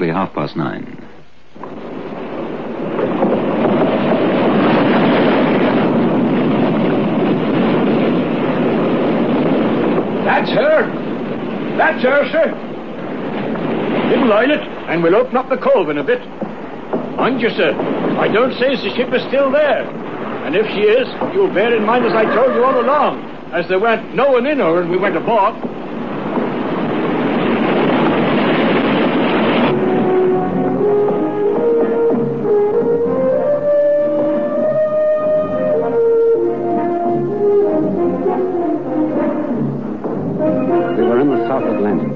exactly 9:30. That's her. That's her, sir. We'll line it, and we'll open up the cove in a bit. Mind you, sir, I don't say the ship is still there. And if she is, you'll bear in mind as I told you all along, as there weren't no one in her when we went aboard. We were in the South Atlantic.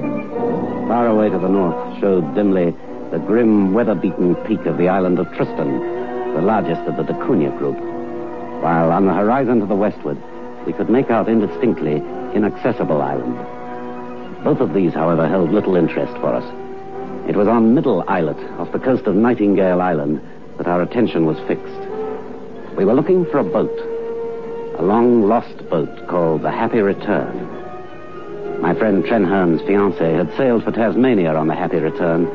Far away to the north showed dimly the grim, weather-beaten peak of the island of Tristan, the largest of the da Cunha group, while on the horizon to the westward, we could make out indistinctly Inaccessible Island. Both of these, however, held little interest for us. It was on Middle Islet, off the coast of Nightingale Island, that our attention was fixed. We were looking for a boat, a long-lost boat called the Happy Return. My friend Trenhern's fiancée had sailed for Tasmania on the Happy Return,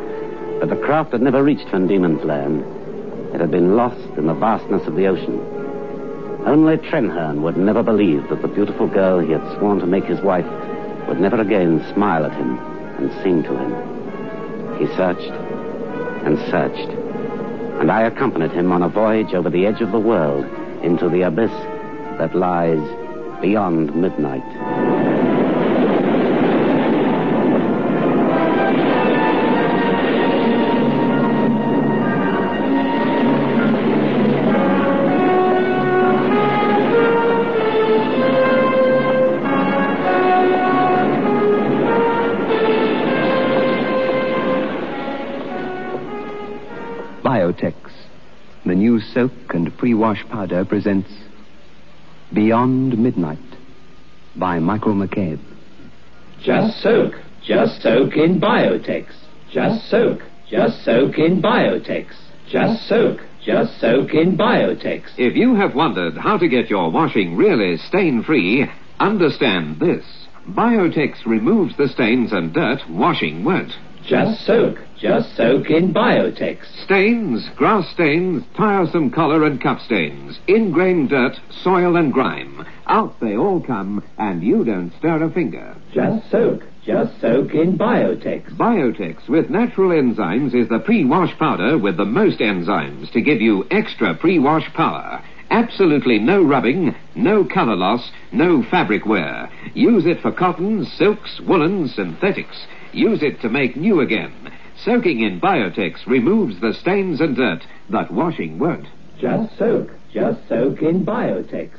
but the craft had never reached Van Diemen's Land. It had been lost in the vastness of the ocean. Only Trenhern would never believe that the beautiful girl he had sworn to make his wife would never again smile at him and sing to him. He searched and searched, and I accompanied him on a voyage over the edge of the world into the abyss that lies beyond midnight. Biotex, the new soak and pre-wash powder, presents Beyond Midnight by Michael McCabe. Just soak in Biotex. Just soak in Biotex. Just soak in Biotex. If you have wondered how to get your washing really stain-free, understand this. Biotex removes the stains and dirt washing won't. Just soak in Biotex. Stains, grass stains, tiresome collar and cup stains, ingrained dirt, soil and grime. Out they all come, and you don't stir a finger. Just soak in Biotex. Biotex with natural enzymes is the pre-wash powder with the most enzymes to give you extra pre-wash power. Absolutely no rubbing, no color loss, no fabric wear. Use it for cottons, silks, woolens, synthetics. Use it to make new again. Soaking in Biotex removes the stains and dirt that washing won't. Just soak in Biotex.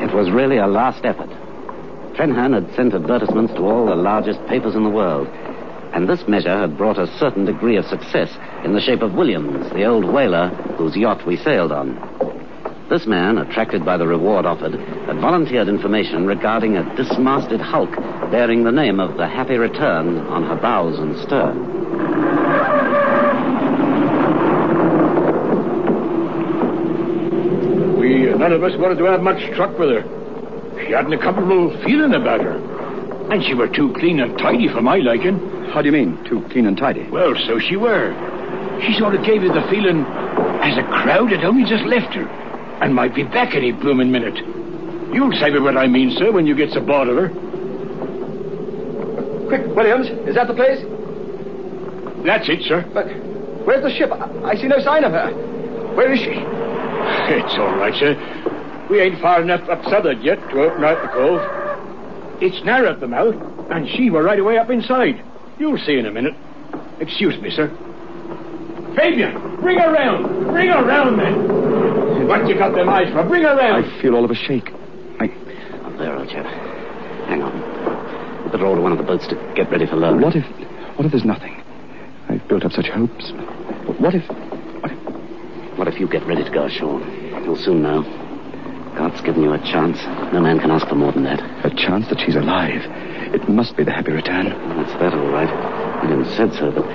It was really a last effort. Trenhern had sent advertisements to all the largest papers in the world, and this measure had brought a certain degree of success in the shape of Williams, the old whaler whose yacht we sailed on. This man, attracted by the reward offered, had volunteered information regarding a dismasted hulk bearing the name of the Happy Return on her bows and stern. None of us wanted to have much truck with her. She hadn't a comfortable feeling about her. And she were too clean and tidy for my liking. How do you mean, too clean and tidy? Well, so she were. She sort of gave you the feeling as a crowd had only just left her and might be back any bloomin' minute. You'll say what I mean, sir, when you gets aboard of her. Quick, Williams, is that the place? That's it, sir. But where's the ship? I see no sign of her. Where is she? It's all right, sir. We ain't far enough up southward yet to open out the cove. It's narrow at the mouth, and she were right away up inside. You'll see in a minute. Excuse me, sir. Fabian, bring her round. Bring her round, then. What you got them eyes for? Bring her round. I feel all of a shake. Up there, old chap. Hang on. We'd better order one of the boats to get ready for load. What if there's nothing? I've built up such hopes. What if you get ready to go ashore? You'll soon know. God's given you a chance. No man can ask for more than that. A chance that she's alive. It must be the Happy Return. Well, that's that, all right. William said so, but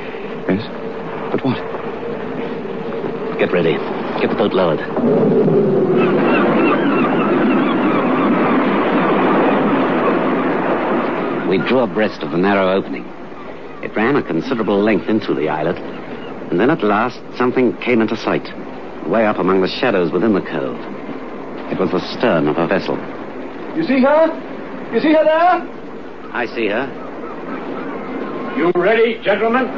Yes? But what? Get ready. Get the boat lowered. We drew abreast of the narrow opening. It ran a considerable length into the islet, and then at last something came into sight, way up among the shadows within the cove. It was the stern of a vessel. You see her? You see her there? I see her. You ready, gentlemen?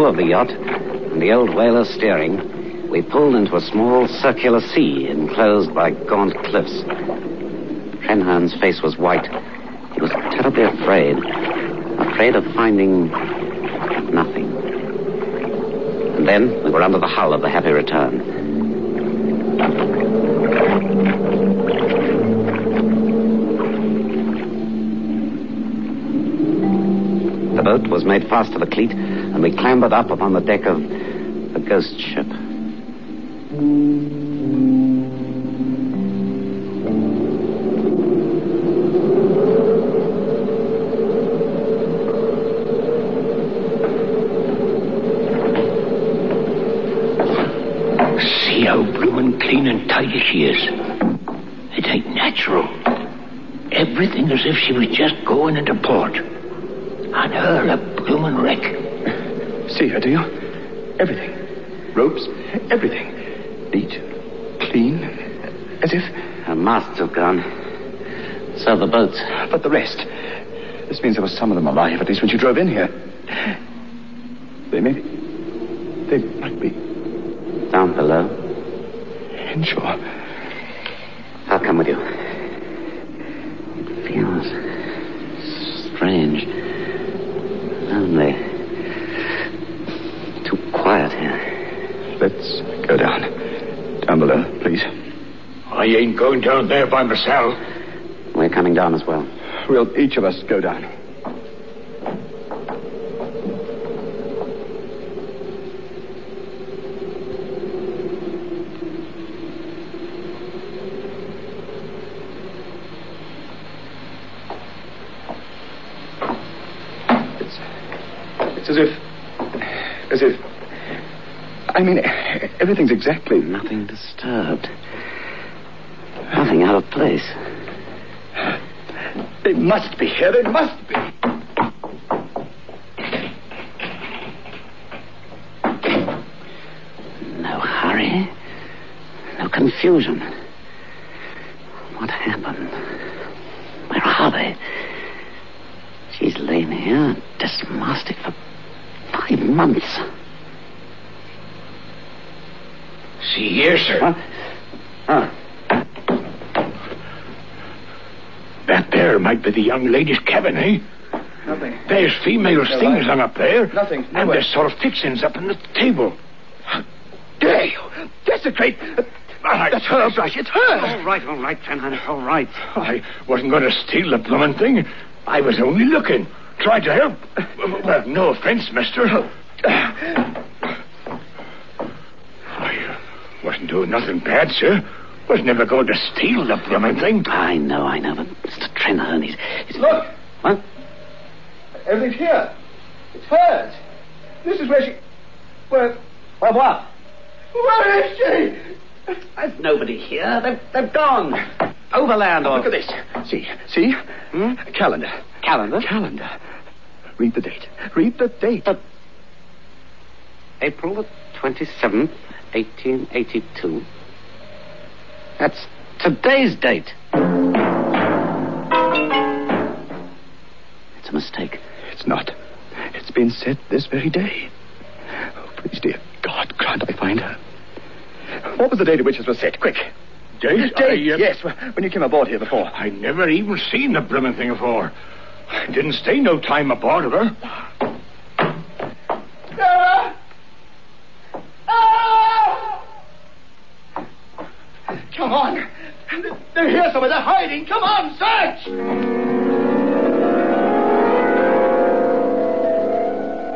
Of the yacht and the old whaler steering, we pulled into a small circular sea enclosed by gaunt cliffs. Trenholm's face was white. He was terribly afraid of finding nothing. And then we were under the hull of the Happy Return. The boat was made fast to the cleat, and we clambered up upon the deck of the ghost ship. See how bloomin' clean and tidy she is. It ain't natural. Everything as if she was just going into port. And her a bloomin' wreck. See her, do you? Everything. Ropes, everything. Neat, clean, as if... Her masts have gone. So the boats. But the rest. This means there were some of them alive, at least when she drove in here. They may be... They might be... Down below. Inshore. I'll come with you. It feels strange. Lonely. Too quiet here. Let's go down. Down below, please. I ain't going down there by myself. We're coming down as well. We'll each of us go down. It's as if... I mean, everything's exactly... Nothing disturbed. Nothing out of place. They must be here. They must be. No hurry. No confusion. What happened? Where are they? She's lain here, dismasted for 5 months. See here, sir. Huh? That there might be the young lady's cabin, eh? Nothing. There's female things hung up there. Nothing. And there's sort of fixings up on the table. How dare you desecrate... That's her brush. It's her. All right, Trenholm. It's all right. I wasn't going to steal the bloomin' thing. I was only looking. Tried to help. Well, no offense, mister. I wasn't doing nothing bad, sir. Was never going to steal the bloomin' thing. I know, but Mr. Trenholm, he's... Look. What? Everything's here. It's hers. This is where she... Where what? Where is she? There's nobody here. They've gone. Overland or... Look at this. See? Hmm? A calendar. Calendar? Read the date. April the 27th, 1882. That's today's date. It's a mistake. It's not. It's been set this very day. Oh, please, dear God, grant I find her. What was the date at which it was set? Quick. Date? Yes, when you came aboard here before. I never even seen the bloomin' thing before. I didn't stay no time aboard of her. Sarah! Ah! Come on. They're here somewhere. They're hiding. Come on, search!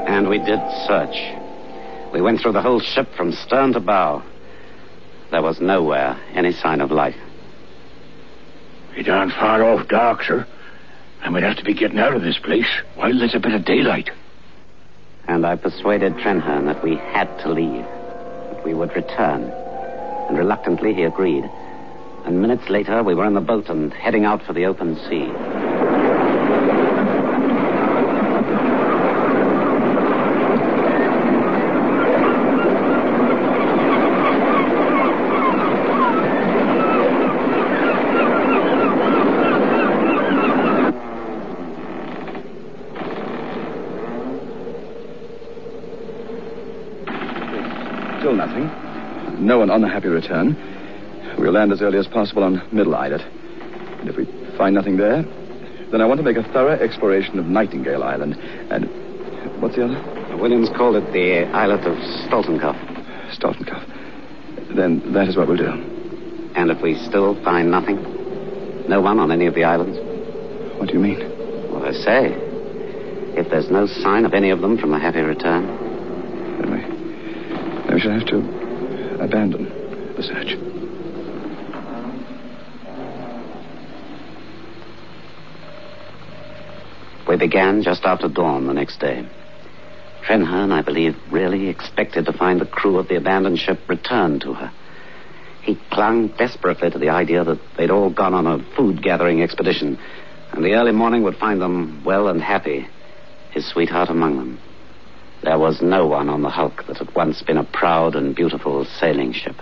And we did search. We went through the whole ship from stern to bow. There was nowhere any sign of life. It aren't far off dark, sir. And we'd have to be getting out of this place while there's a bit of daylight. And I persuaded Trenherne that we had to leave, that we would return. And reluctantly he agreed. And minutes later we were in the boat and heading out for the open sea. Still nothing. No one on the Happy Return. We'll land as early as possible on Middle Islet. And if we find nothing there, then I want to make a thorough exploration of Nightingale Island. And what's the other? Williams called it the Islet of Stoltenkopf. Stoltenkopf. Then that is what we'll do. And if we still find nothing? No one on any of the islands? What do you mean? What I say. If there's no sign of any of them from the Happy Return. Then we shall have to abandon the search. We began just after dawn the next day. Trenherne, I believe, really expected to find the crew of the abandoned ship returned to her. He clung desperately to the idea that they'd all gone on a food-gathering expedition, and the early morning would find them well and happy, his sweetheart among them. There was no one on the hulk that had once been a proud and beautiful sailing ship.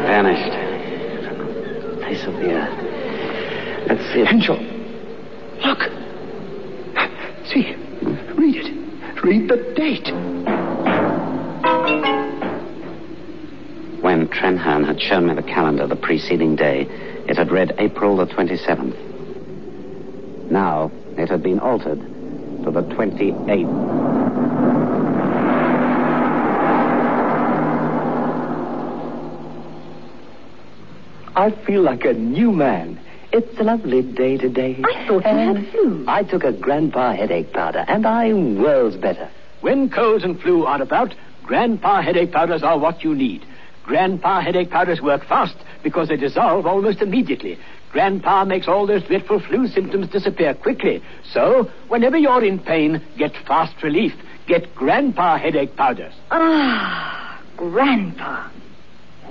Vanished from the face of the earth. Let's see. Henshaw, look. See, read it. Read the date. When Trenherne had shown me the calendar the preceding day, it had read April the 27th. Now, it had been altered to the 28th. I feel like a new man. It's a lovely day today. I thought you had flu. I took a Grandpa headache powder, and I'm worlds better. When colds and flu are about, Grandpa headache powders are what you need. Grandpa headache powders work fast because they dissolve almost immediately. Grandpa makes all those dreadful flu symptoms disappear quickly. So, whenever you're in pain, get fast relief. Get Grandpa headache powders. Ah, Grandpa.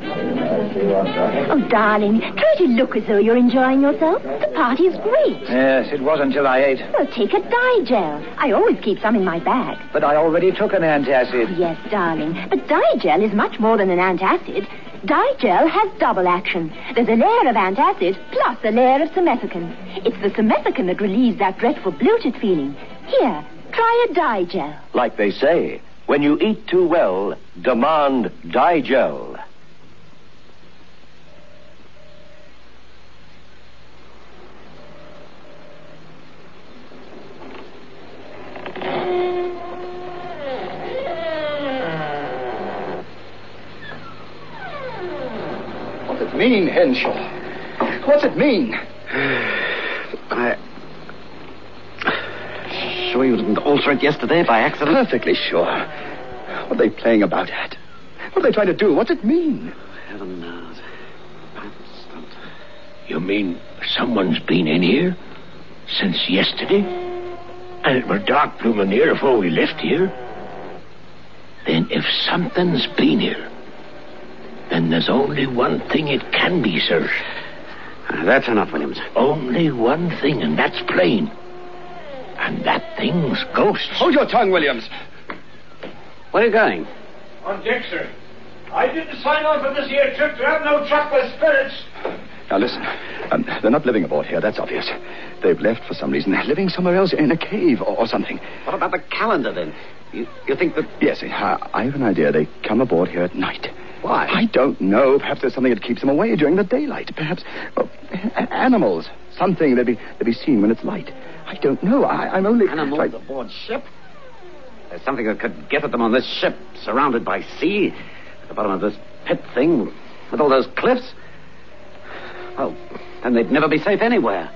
Oh, darling, try to look as though you're enjoying yourself. The party's great. Yes, it was until I ate. Well, take a Digel. I always keep some in my bag. But I already took an antacid. Yes, darling, but Digel is much more than an antacid. Digel has double action. There's a layer of antacid plus a layer of simethicone. It's the simethicone that relieves that dreadful bloated feeling. Here, try a Digel. Like they say, when you eat too well, demand Digel. What's it mean, Henshaw? What's it mean? Sure you didn't alter it yesterday by accident? Perfectly sure. What are they playing about at? What are they trying to do? What's it mean? Heaven knows. You mean someone's been in here since yesterday? And it were dark blooming here before we left here? Then if something's been here, then there's only one thing it can be, sir. That's enough, Williams. Only one thing, and that's plain. And that thing's ghosts. Hold your tongue, Williams. Where are you going? On deck, sir. I didn't sign on for this here trip to have no truck with spirits. Now, listen. They're not living aboard here, that's obvious. They've left for some reason. They're living somewhere else, in a cave or something. What about the calendar, then? You think that... Yes, I have an idea. They come aboard here at night. Why? I don't know. Perhaps there's something that keeps them away during the daylight. Perhaps, well, animals. Something they'd be seen when it's light. I don't know. I'm only... Animals aboard ship? There's something that could get at them on this ship, surrounded by sea, at the bottom of this pit thing, with all those cliffs. Well, then they'd never be safe anywhere.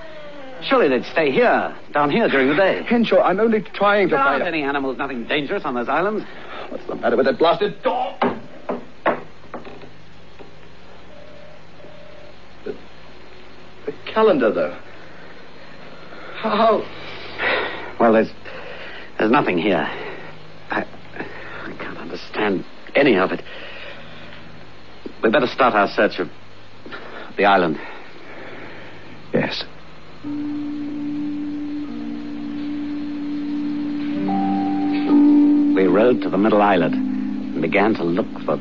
Surely they'd stay here, down here during the day. Henshaw, I'm only trying to There find... aren't any animals, nothing dangerous on those islands. What's the matter with that blasted door? The calendar, though. How? Well, there's nothing here. I can't understand any of it. We'd better start our search of the island. Yes. We rowed to the middle islet and began to look for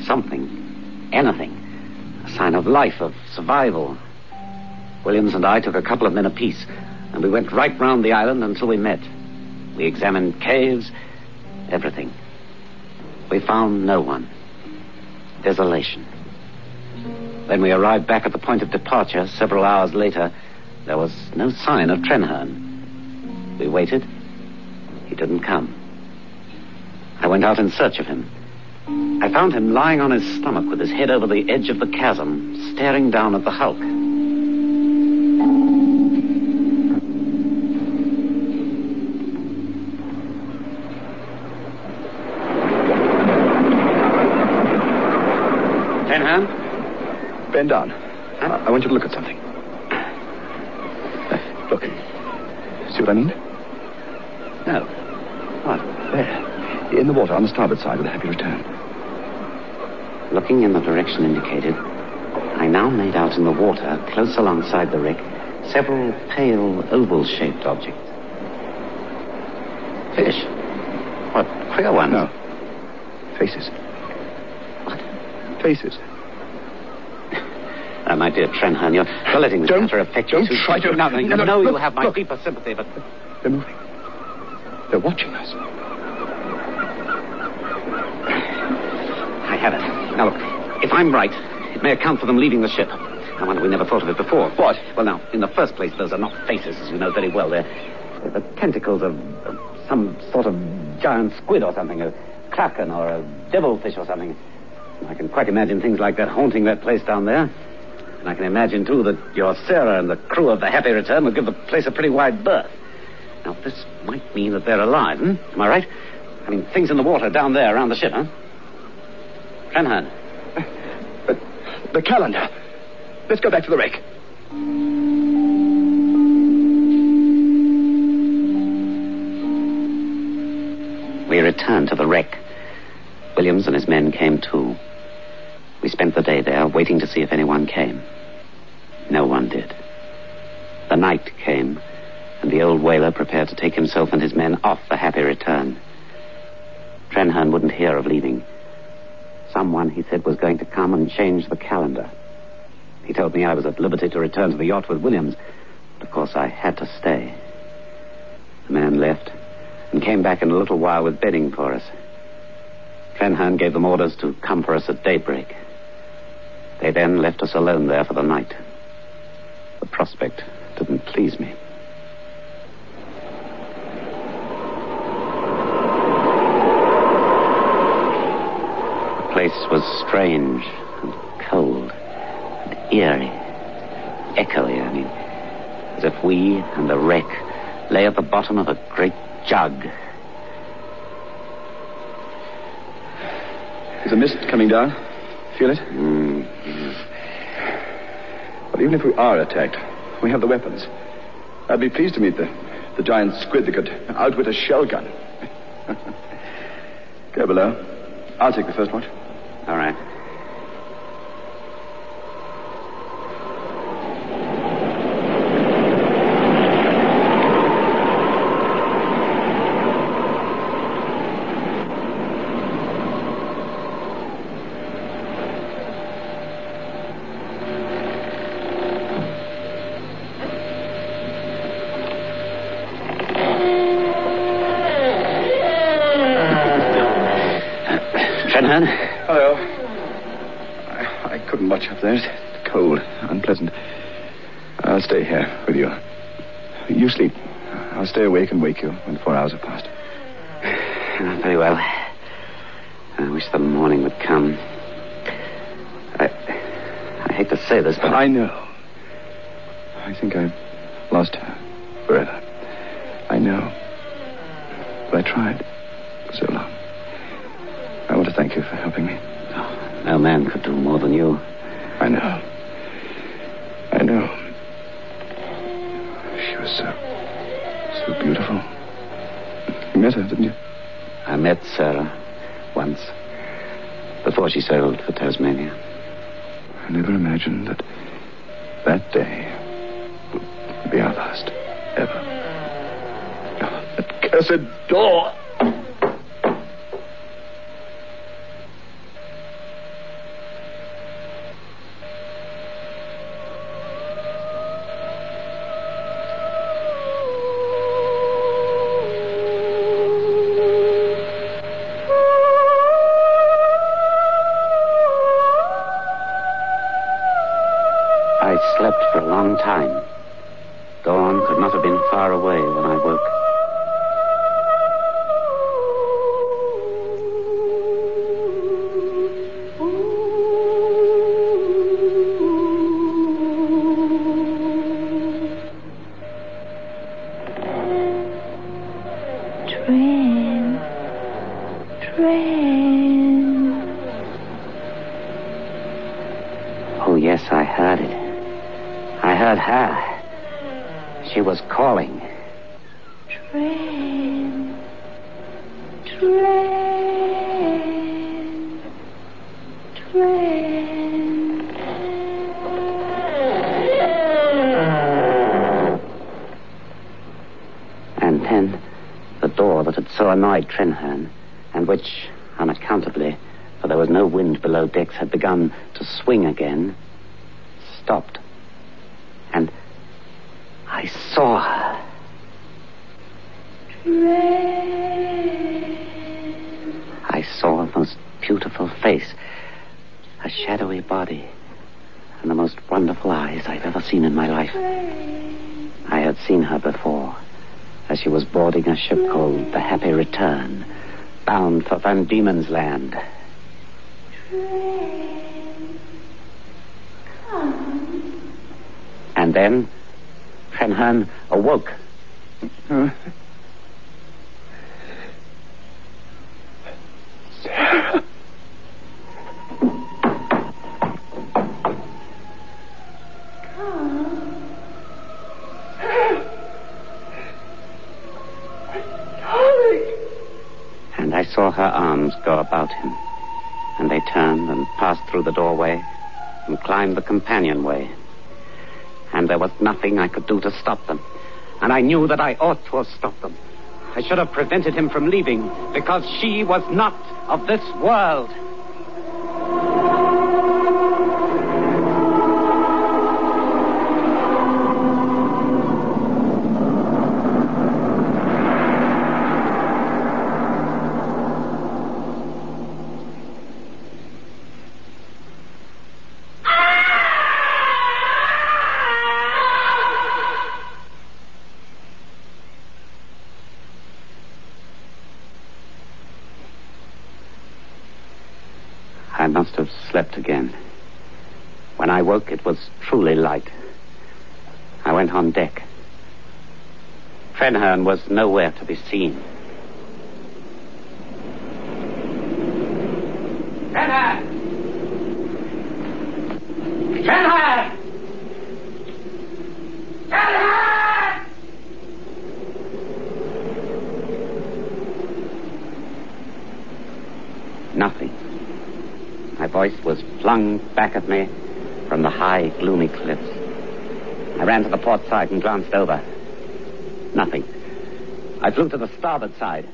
something, anything, a sign of life, of survival. Williams and I took a couple of men apiece, and we went right round the island until we met. We examined caves, everything. We found no one. Desolation. When we arrived back at the point of departure, several hours later, there was no sign of Trenherne. We waited. He didn't come. I went out in search of him. I found him lying on his stomach with his head over the edge of the chasm, staring down at the hulk. Trenherne? Bend down. I want you to look at something. Look. See what I mean? No. What? There. In the water on the starboard side of the Happy Return. Looking in the direction indicated, I now made out in the water, close alongside the wreck, several pale, oval-shaped objects. Fish? What, queer ones? No. Faces. What? Faces. My dear Trenherne, you're letting this matter affect you. Don't try to... No, you have my deepest sympathy, but... They're moving. They're watching us. I have it. Now, look, if I'm right, it may account for them leaving the ship. I wonder we never thought of it before. What? Well, now, in the first place, those are not faces, as you know very well. They're the tentacles of some sort of giant squid or something, a kraken or a devilfish or something. I can quite imagine things like that haunting that place down there. And I can imagine, too, that your Sarah and the crew of the Happy Return would give the place a pretty wide berth. Now, this might mean that they're alive, Am I right? I mean, things in the water down there around the ship, huh? Trenherne. But the calendar. Let's go back to the wreck. We returned to the wreck. Williams and his men came too. We spent the day there, waiting to see if anyone came. No one did. The night came, and the old whaler prepared to take himself and his men off the Happy Return. Trenherne wouldn't hear of leaving. Someone, he said, was going to come and change the calendar. He told me I was at liberty to return to the yacht with Williams, but of course I had to stay. The man left and came back in a little while with bedding for us. Trenherne gave them orders to come for us at daybreak. They then left us alone there for the night. The prospect didn't please me. The place was strange and cold and eerie, echoey, as if we and the wreck lay at the bottom of a great jug. There's a mist coming down. Feel it? But even if we are attacked, we have the weapons. I'd be pleased to meet the giant squid that could outwit a shell gun. Go below. I'll take the first watch. All right. Trenherne? Hello. I couldn't watch up there. It's cold, unpleasant. I'll stay here with you. You sleep. I'll stay awake and wake you when 4 hours have passed. Very well. I wish the morning would come. I hate to say this, but... I know. I think I've lost her forever. I know. But I tried for so long. I want to thank you for helping me. Oh, no man could do more than you. I know. I know. She was so beautiful. You met her, didn't you? I met Sarah once, before she sailed for Tasmania. I never imagined that day would be our last, ever. Oh, that cursed door! I slept for a long time. Dawn could not have been far away when I woke. Train. Oh, yes, I heard it. I heard her. She was calling. Train. And then the door that had so annoyed Trenherne, and which, unaccountably, for there was no wind below decks, had begun to swing again, stopped. And I saw her. I saw a most beautiful face, a shadowy body, and the most wonderful eyes I've ever seen in my life. I had seen her before, as she was boarding a ship called the Happy Return, bound for Van Diemen's Land. And then Trenherne awoke. Sarah. And I saw her arms go about him, and they turned and passed through the doorway and climbed the companionway. And there was nothing I could do to stop them. And I knew that I ought to have stopped them. I should have prevented him from leaving, because she was not of this world. I must have slept again. When I woke, it was truly light. I went on deck. Trenherne was nowhere to be seen. Trenherne! Trenherne! Trenherne! Nothing. My voice was flung back at me from the high, gloomy cliffs. I ran to the port side and glanced over. Nothing. I flew to the starboard side.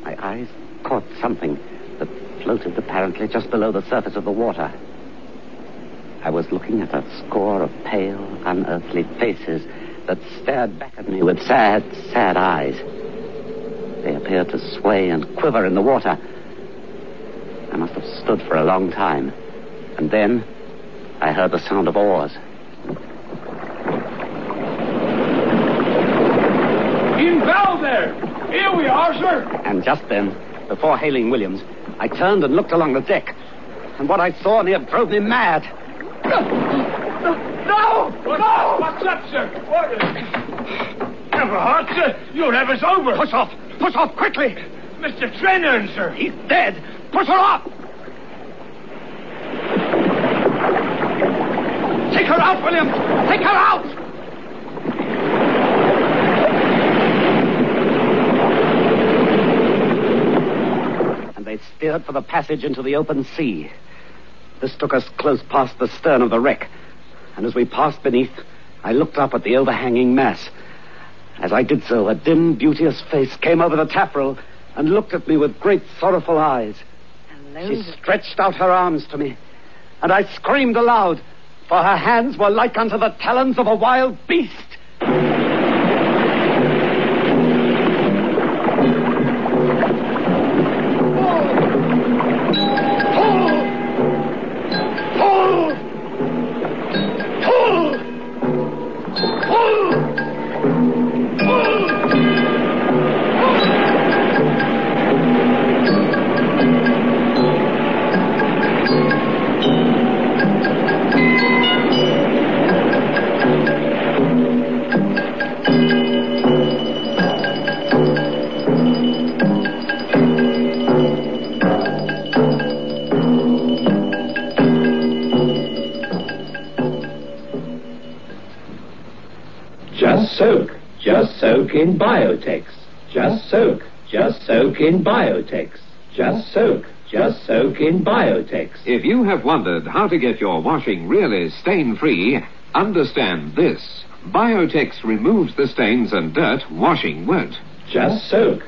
My eyes caught something that floated apparently just below the surface of the water. I was looking at a score of pale, unearthly faces that stared back at me with sad, sad eyes. They appeared to sway and quiver in the water. I must have stood for a long time. And then I heard the sound of oars. Dean Bell there. Here we are, sir. And just then, before hailing Williams, I turned and looked along the deck. And what I saw near drove me mad. No! What's up, sir? What? Never heart, sir. Your heaven's over. Push off! Push off quickly! Mr. Trennan, sir. He's dead! Push her off! Take her out, Williams! Take her out! And they steered for the passage into the open sea. This took us close past the stern of the wreck. And as we passed beneath, I looked up at the overhanging mass. As I did so, a dim, beauteous face came over the taffrail and looked at me with great, sorrowful eyes. Hello. She stretched out her arms to me, and I screamed aloud, for her hands were like unto the talons of a wild beast. Just soak in Biotex. Just soak in Biotex. Just soak in Biotex. If you have wondered how to get your washing really stain-free, understand this. Biotex removes the stains and dirt washing won't. Just soak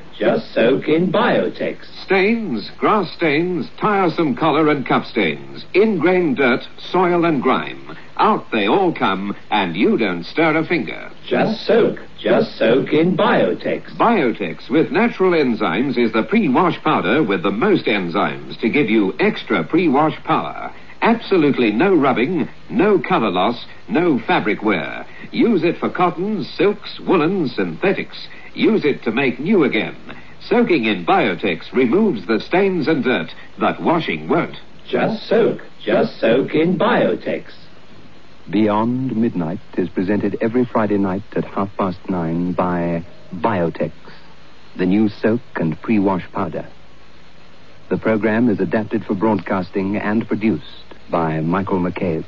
in Biotex. Stains, grass stains, tiresome collar and cuff stains, ingrained dirt, soil and grime. Out they all come, and you don't stir a finger. Just soak in Biotex. Biotex with natural enzymes is the pre-wash powder with the most enzymes to give you extra pre-wash power. Absolutely no rubbing, no color loss, no fabric wear. Use it for cottons, silks, woolens, synthetics. Use it to make new again. Soaking in Biotex removes the stains and dirt that washing won't. Just soak in Biotex. Beyond Midnight is presented every Friday night at 9:30 by Biotex, the new soak and pre-wash powder. The program is adapted for broadcasting and produced by Michael McCabe.